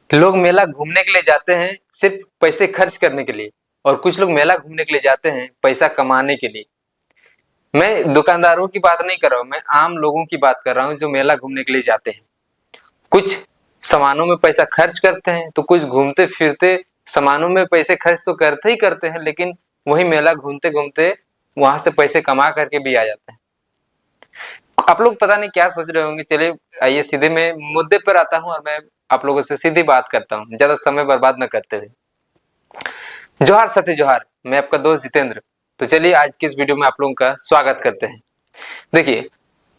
लोग मेला घूमने के लिए जाते हैं सिर्फ पैसे खर्च करने के लिए, और कुछ लोग मेला घूमने के लिए जाते हैं पैसा कमाने के लिए। मैं दुकानदारों की बात नहीं कर रहा हूँ, मैं आम लोगों की बात कर रहा हूँ जो मेला घूमने के लिए जाते हैं। कुछ सामानों में पैसा खर्च करते हैं तो कुछ घूमते फिरते सामानों में पैसे खर्च तो करते ही करते हैं, लेकिन वही मेला घूमते घूमते वहां से पैसे कमा करके भी आ जाते हैं। आप लोग पता नहीं क्या सोच रहे होंगे। चलिए आइए सीधे मैं मुद्दे पर आता हूँ और मैं आप लोगों से सीधी बात करता हूँ, ज्यादा समय बर्बाद न करते हुए। जोहार सत्य जोहार, मैं आपका दोस्त जितेंद्र। तो चलिए आज की इस वीडियो में आप लोगों का स्वागत करते हैं। देखिए,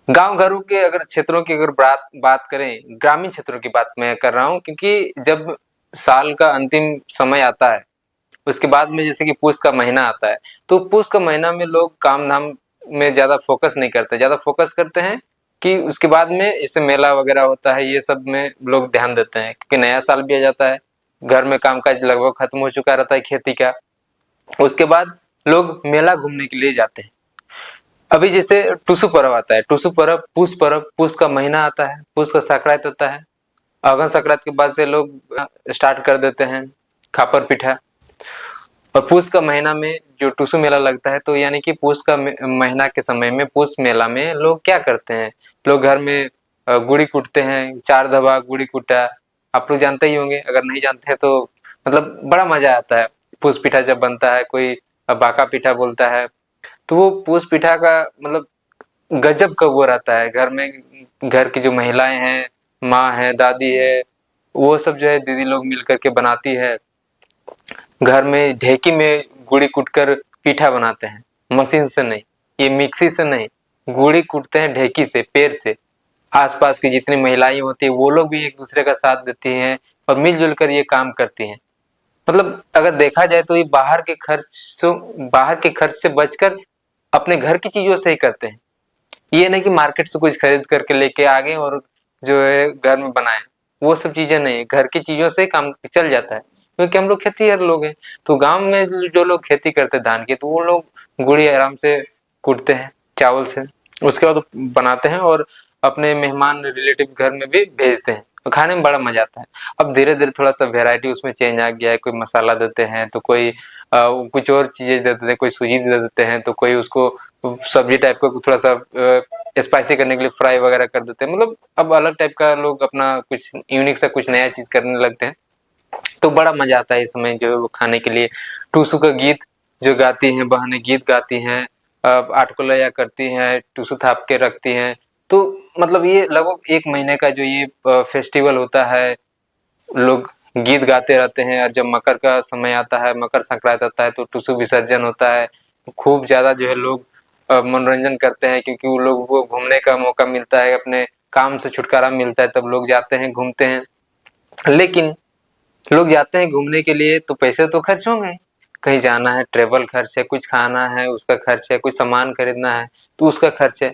गांव घरों के अगर क्षेत्रों की अगर बात करें, ग्रामीण क्षेत्रों की बात मैं कर रहा हूँ, क्योंकि जब साल का अंतिम समय आता है उसके बाद में जैसे कि पूस का महीना आता है, तो पूस का महीना में लोग काम धाम में ज्यादा फोकस नहीं करते, ज्यादा फोकस करते हैं कि उसके बाद में जैसे मेला वगैरह होता है ये सब में लोग ध्यान देते हैं, क्योंकि नया साल भी आ जाता है, घर में कामकाज लगभग खत्म हो चुका रहता है खेती का। उसके बाद लोग मेला घूमने के लिए जाते हैं। अभी जैसे टुसु पर्व आता है, टुसु पर्व पूस का महीना आता है, पूस का संक्रांत आता है, अगन संक्रांत के बाद से लोग स्टार्ट कर देते हैं खापर पिठा। और पूस का महीना में जो टुसु मेला लगता है, तो यानी कि पूस का महीना के समय में पूस मेला में लोग क्या करते हैं, लोग घर में गुड़ी कूटते हैं, चार धबा गुड़ी कूटा आप लोग जानते ही होंगे, अगर नहीं जानते हैं तो मतलब बड़ा मजा आता है। पूस पिठा जब बनता है, कोई बाका पिठा बोलता है, तो वो पूस पिठा का मतलब गजब का वो रहता है। घर में घर की जो महिलाएं हैं, माँ है, दादी है, वो सब जो है दीदी लोग मिल करके बनाती है। घर में ढेकी में गुड़ी कूटकर पीठा बनाते हैं, मशीन से नहीं, ये मिक्सी से नहीं, गुड़ी कूटते हैं ढेकी से, पैर से। आसपास की जितनी महिलाएं होती है वो लोग भी एक दूसरे का साथ देती हैं और मिलजुल कर ये काम करती हैं। मतलब अगर देखा जाए तो ये बाहर के खर्च से बचकर अपने घर की चीजों से ही करते हैं। ये नहीं कि मार्केट से कुछ खरीद करके लेके आ गए और जो है घर में बनाए, वो सब चीजें नहीं, घर की चीजों से काम चल जाता है, क्योंकि हम लोग खेतीहर लोग हैं। तो गांव में जो लोग खेती करते हैं धान की, तो वो लोग गुड़ी आराम से कूटते हैं चावल से, उसके बाद बनाते हैं और अपने मेहमान रिलेटिव घर में भी भेजते हैं, तो खाने में बड़ा मजा आता है। अब धीरे धीरे थोड़ा सा वेराइटी उसमें चेंज आ गया है, कोई मसाला देते हैं तो कोई कुछ और चीजें दे देते हैं, कोई सूजी दे देते हैं, तो कोई उसको सब्जी टाइप का थोड़ा सा स्पाइसी करने के लिए फ्राई वगैरह कर देते हैं। मतलब अब अलग टाइप का लोग अपना कुछ यूनिक सा कुछ नया चीज करने लगते हैं, तो बड़ा मजा आता है इस समय जो है वो खाने के लिए। टूसू का गीत जो गाती हैं बहनें, गीत गाती हैं, आटकोलैया करती हैं, टूसू थाप के रखती हैं। तो मतलब ये लगभग एक महीने का जो ये फेस्टिवल होता है, लोग गीत गाते रहते हैं। और जब मकर का समय आता है, मकर संक्रांति आता है, तो टुसु विसर्जन होता है। खूब ज्यादा जो है लोग मनोरंजन करते हैं, क्योंकि वो लोग को घूमने का मौका मिलता है, अपने काम से छुटकारा मिलता है, तब लोग जाते हैं घूमते हैं। लेकिन लोग जाते हैं घूमने के लिए तो पैसे तो खर्च होंगे, कहीं जाना है, ट्रेवल खर्च है, कुछ खाना है उसका खर्च है, कुछ सामान खरीदना है तो उसका खर्च है।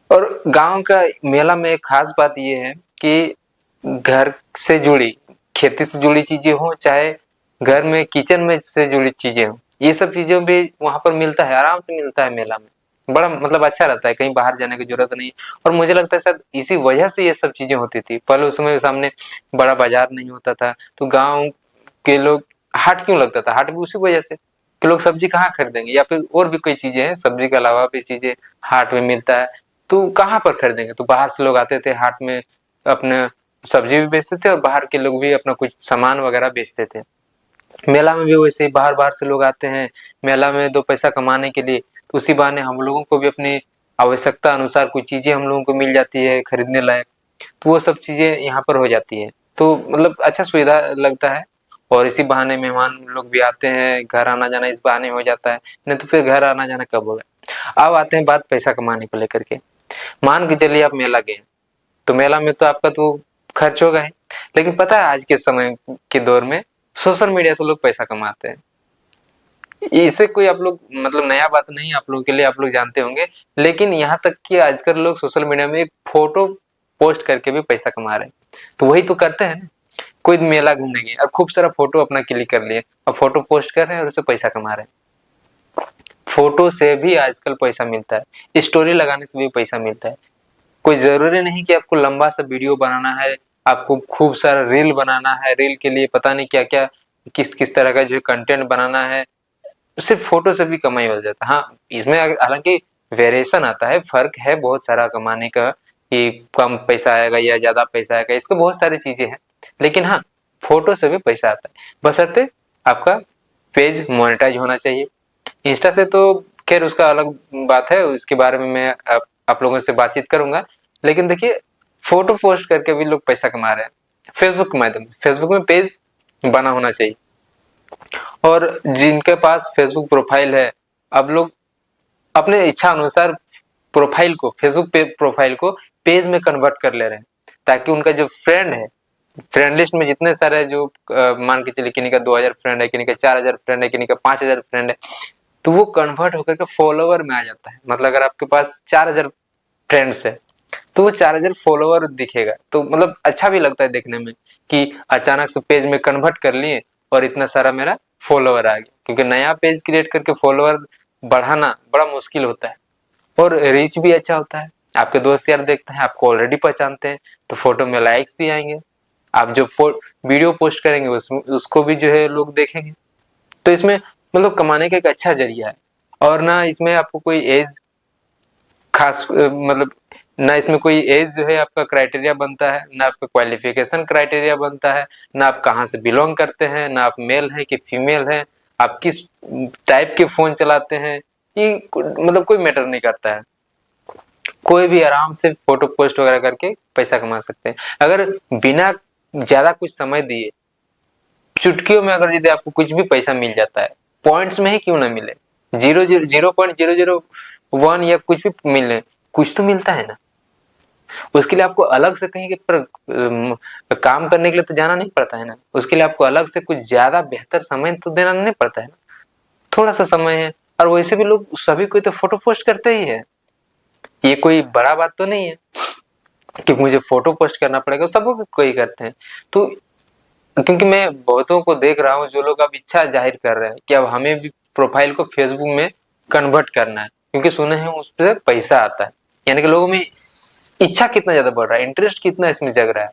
और गांव का मेला में एक खास बात यह है कि घर से जुड़ी, खेती से जुड़ी चीजें हो, चाहे घर में किचन में से जुड़ी चीजें हो, ये सब चीजें भी वहां पर मिलता है, आराम से मिलता है मेला में। बड़ा मतलब अच्छा रहता है, कहीं बाहर जाने की जरूरत नहीं। और मुझे लगता है शायद इसी वजह से ये सब चीजें होती थी पहले। उस समय सामने बड़ा बाजार नहीं होता था, तो गाँव के लोग, हाट क्यों लगता था, हाट भी उसी वजह से कि लोग सब्जी कहाँ खरीदेंगे, या फिर और भी कई चीजें हैं, सब्जी के अलावा भी चीजें हाट में मिलता है, तो कहाँ पर खरीदेंगे। तो बाहर से लोग आते थे हाट में, अपने सब्जी भी बेचते थे और बाहर के लोग भी अपना कुछ सामान वगैरह बेचते थे। मेला में भी वैसे ही बाहर बाहर से लोग आते हैं मेला में दो पैसा कमाने के लिए, तो उसी बहाने हम लोगों को भी अपनी आवश्यकता अनुसार कुछ चीजें हम लोगों को मिल जाती है खरीदने लायक, तो वो सब चीजें यहाँ पर हो जाती है। तो मतलब अच्छा सुविधा लगता है, और इसी बहाने मेहमान लोग भी आते हैं, घर आना जाना इस बहाने हो जाता है, नहीं तो फिर घर आना जाना कब होगा। अब आते हैं बात पैसा कमाने को लेकर के। मान के चलिए आप मेला गए, तो मेला में तो आपका तो खर्च होगा ही, लेकिन पता है आज के समय के दौर में सोशल मीडिया से लोग पैसा कमाते हैं। इसे कोई आप लोग मतलब नया बात नहीं आप लोगों के लिए, आप लोग जानते होंगे। लेकिन यहाँ तक कि आजकल लोग सोशल मीडिया में एक फोटो पोस्ट करके भी पैसा कमा रहे हैं, तो वही तो करते हैं। कोई मेला घूमने गए और खूब सारा फोटो अपना क्लिक कर लिए और फोटो पोस्ट कर रहे हैं और उससे पैसा कमा रहे हैं। फोटो से भी आजकल पैसा मिलता है, स्टोरी लगाने से भी पैसा मिलता है। कोई जरूरी नहीं कि आपको लंबा सा वीडियो बनाना है, आपको खूब सारा रील बनाना है, रील के लिए पता नहीं क्या क्या किस किस तरह का जो है कंटेंट बनाना है, सिर्फ फोटो से भी कमाई हो जाता है। हाँ, इसमें हालांकि वेरिएशन आता है, फर्क है बहुत सारा कमाने का, कि कम पैसा आएगा या ज्यादा पैसा आएगा, इसको बहुत सारी चीजें हैं, लेकिन हाँ, फोटो से भी पैसा आता है, बशर्ते आपका पेज मोनेटाइज होना चाहिए। इंस्टा से तो खैर उसका अलग बात है, उसके बारे में मैं आप लोगों से बातचीत करूंगा, लेकिन देखिए फोटो पोस्ट करके भी लोग पैसा कमा रहे हैं फेसबुक के माध्यम से। फेसबुक में पेज बना होना चाहिए, और जिनके पास फेसबुक प्रोफाइल है, अब लोग अपने इच्छा अनुसार प्रोफाइल को, फेसबुक पे प्रोफाइल को पेज में कन्वर्ट कर ले रहे हैं, ताकि उनका जो फ्रेंड है, फ्रेंड लिस्ट में जितने सारे जो मान के चलिए किन्हीं का 2000 फ्रेंड है, किन्हीं का 4000 फ्रेंड है, किन्हीं का 5000 फ्रेंड है, तो वो कन्वर्ट होकर के फॉलोवर में आ जाता है। मतलब अगर आपके पास 4000 फ्रेंड्स है तो वो 4000 फॉलोवर दिखेगा, तो मतलब अच्छा भी लगता है देखने में कि अचानक से पेज में कन्वर्ट कर लिए और इतना सारा मेरा फॉलोवर आ गया, क्योंकि नया पेज क्रिएट करके फॉलोवर बढ़ाना बड़ा मुश्किल होता है, और रीच भी अच्छा होता है। आपके दोस्त यार देखते हैं, आपको ऑलरेडी पहचानते हैं, तो फोटो में लाइक्स भी आएंगे, आप जो वीडियो पोस्ट करेंगे उसको भी जो है लोग देखेंगे। तो इसमें मतलब कमाने का एक अच्छा जरिया है, और ना इसमें आपको कोई एज खास मतलब ना इसमें कोई एज जो है आपका क्राइटेरिया बनता है, ना आपका क्वालिफिकेशन क्राइटेरिया बनता है, ना आप कहाँ से बिलोंग करते हैं, ना आप मेल है कि फीमेल है, आप किस टाइप के फोन चलाते हैं, ये मतलब कोई मैटर नहीं करता है। कोई भी आराम से फोटो पोस्ट वगैरह करके पैसा कमा सकते हैं, अगर बिना ज्यादा कुछ समय दिए चुटकियों में अगर यदि आपको कुछ भी पैसा मिल जाता है, पॉइंट्स में ही क्यों ना मिले, 0.001 या कुछ भी मिले, कुछ तो मिलता है ना। उसके लिए आपको अलग से कहीं पर काम करने के लिए तो जाना नहीं पड़ता है ना, उसके लिए आपको अलग से कुछ ज्यादा बेहतर समय तो देना नहीं पड़ता है ना, थोड़ा सा समय है, और वैसे भी लोग सभी कोई तो फोटो पोस्ट करते ही है, ये कोई बड़ा बात तो नहीं है कि मुझे फोटो पोस्ट करना पड़ेगा, सब कोई करते हैं। तो क्योंकि मैं बहुतों को देख रहा हूँ जो लोग अब इच्छा जाहिर कर रहे हैं कि अब हमें भी प्रोफाइल को फेसबुक में कन्वर्ट करना है, क्योंकि सुने हैं उस पर पैसा आता है, यानी कि लोगों में इच्छा कितना ज्यादा बढ़ रहा है, इंटरेस्ट कितना इसमें जग रहा है।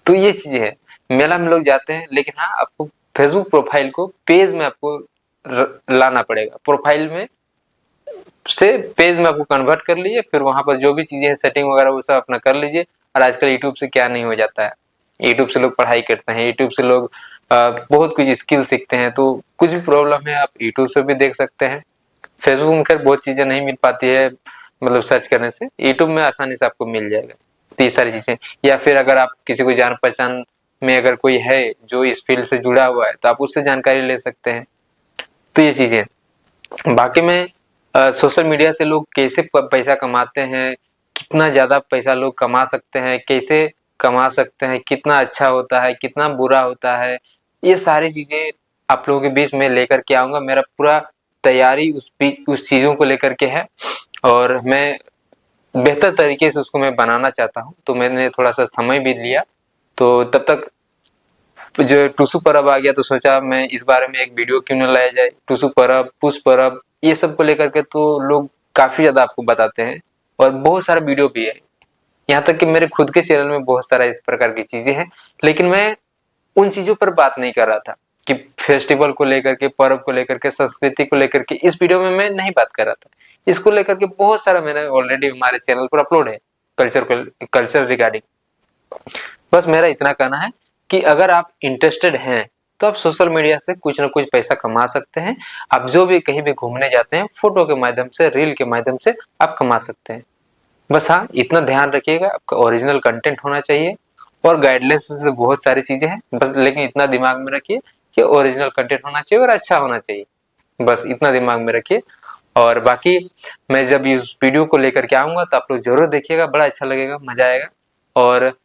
तो ये चीजें है, मेला में लोग जाते हैं, लेकिन हाँ, आपको फेसबुक प्रोफाइल को पेज में आपको लाना पड़ेगा, प्रोफाइल में से पेज में आपको कन्वर्ट कर लीजिए, फिर वहां पर जो भी चीजें हैं सेटिंग वगैरह वो सब अपना कर लीजिए। और आजकल यूट्यूब से क्या नहीं हो जाता है, यूट्यूब से लोग पढ़ाई करते हैं, यूट्यूब से लोग बहुत कुछ स्किल सीखते हैं, तो कुछ भी प्रॉब्लम है आप यूट्यूब से भी देख सकते हैं। फेसबुक में खैर बहुत चीजें नहीं मिल पाती है, मतलब सर्च करने से, यूट्यूब में आसानी से आपको मिल जाएगा, तो ये सारी चीजें। या फिर अगर आप किसी को जान पहचान में अगर कोई है जो इस फील्ड से जुड़ा हुआ है, तो आप उससे जानकारी ले सकते हैं। तो ये चीजें, बाकी में सोशल मीडिया से लोग कैसे पैसा कमाते हैं, कितना ज्यादा पैसा लोग कमा सकते हैं, कैसे कमा सकते हैं, कितना अच्छा होता है, कितना बुरा होता है, ये सारी चीजें आप लोगों के बीच में लेकर के आऊंगा। मेरा पूरा तैयारी उस चीजों को लेकर के है, और मैं बेहतर तरीके से उसको मैं बनाना चाहता हूँ, तो मैंने थोड़ा सा समय भी लिया। तो तब तक जो टुसु परब आ गया, तो सोचा मैं इस बारे में एक वीडियो क्यों न लाया जाए। टुसु परब, पुष परब, ये सब को लेकर के तो लोग काफी ज्यादा आपको बताते हैं, और बहुत सारा वीडियो भी है, यहाँ तक कि मेरे खुद के चैनल में बहुत सारा इस प्रकार की चीजें हैं, लेकिन मैं उन चीजों पर बात नहीं कर रहा था कि फेस्टिवल को लेकर के, पर्व को लेकर के, संस्कृति को लेकर के, इस वीडियो में मैं नहीं बात कर रहा था। इसको लेकर के बहुत सारा मैंने ऑलरेडी हमारे चैनल पर अपलोड है, कल्चर रिगार्डिंग। बस मेरा इतना कहना है कि अगर आप इंटरेस्टेड हैं तो आप सोशल मीडिया से कुछ ना कुछ पैसा कमा सकते हैं। आप जो भी कहीं भी घूमने जाते हैं, फोटो के माध्यम से, रील के माध्यम से आप कमा सकते हैं। बस हाँ, इतना ध्यान रखिएगा, आपका ओरिजिनल कंटेंट होना चाहिए, और गाइडलाइंस से बहुत सारी चीजें हैं बस, लेकिन इतना दिमाग में रखिए कि ओरिजिनल कंटेंट होना चाहिए और अच्छा होना चाहिए, बस इतना दिमाग में रखिए। और बाकी मैं जब इस वीडियो को लेकर के आऊंगा तो आप लोग जरूर देखिएगा, बड़ा अच्छा लगेगा, मजा आएगा। और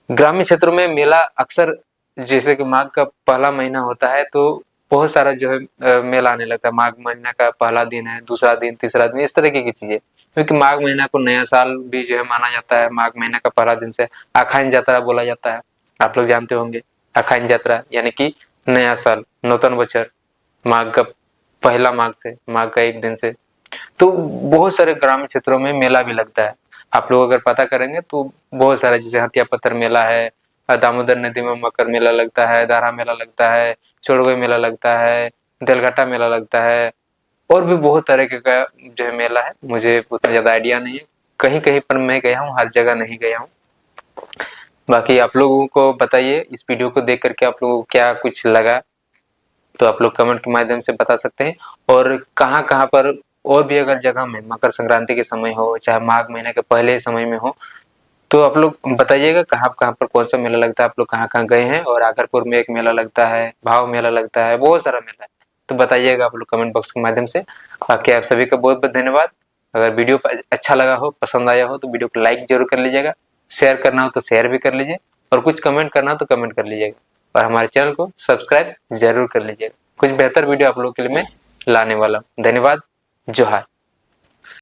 ग्रामीण क्षेत्रों में मेला अक्सर, जैसे कि माघ का पहला महीना होता है तो बहुत सारा जो है मेला आने लगता है। माघ महीना का पहला दिन है, दूसरा दिन, तीसरा दिन, इस तरीके की चीजें, क्योंकि माघ महीना को नया साल भी जो है माना जाता है। माघ महीना का पहला दिन से अखाइन यात्रा बोला जाता है, आप लोग जानते होंगे। अखाइन यात्रा यानी कि नया साल, नूतन बछर, माघ का पहला माघ से, माघ का एक दिन से। तो बहुत सारे ग्रामीण क्षेत्रों में मेला भी लगता है। आप लोग अगर पता करेंगे तो बहुत सारा, जैसे हथिया पत्थर मेला है, दामोदर नदी में मकर मेला लगता है, दारा मेला लगता है, चोड़गोई मेला लगता है, दलघट्टा मेला लगता है, और भी बहुत तरह का जो है मेला है। मुझे उतना ज्यादा आइडिया नहीं है, कहीं कहीं पर मैं गया हूँ, हर जगह नहीं गया हूँ। बाकी आप लोगों को बताइए इस वीडियो को देख करके आप लोगों को क्या कुछ लगा, तो आप लोग कमेंट के माध्यम से बता सकते हैं। और कहाँ कहाँ पर और भी अगर जगह में मकर संक्रांति के समय हो, चाहे माघ महीने के पहले समय में हो, तो आप लोग बताइएगा कहाँ कहाँ पर कौन सा मेला लगता है, आप लोग कहाँ कहाँ गए हैं। और आगरपुर में एक मेला लगता है, भाव मेला लगता है, बहुत सारा मेला है, तो बताइएगा आप लोग कमेंट बॉक्स के माध्यम से। बाकी आप सभी का बहुत बहुत धन्यवाद। अगर वीडियो अच्छा लगा हो, पसंद आया हो, तो वीडियो को लाइक जरूर कर लीजिएगा, शेयर करना हो तो शेयर भी कर लीजिए, और कुछ कमेंट करना हो तो कमेंट कर लीजिएगा, और हमारे चैनल को सब्सक्राइब जरूर कर लीजिएगा। कुछ बेहतर वीडियो आप लोगों के लिए मैं लाने वाला हूँ। धन्यवाद, जोहार।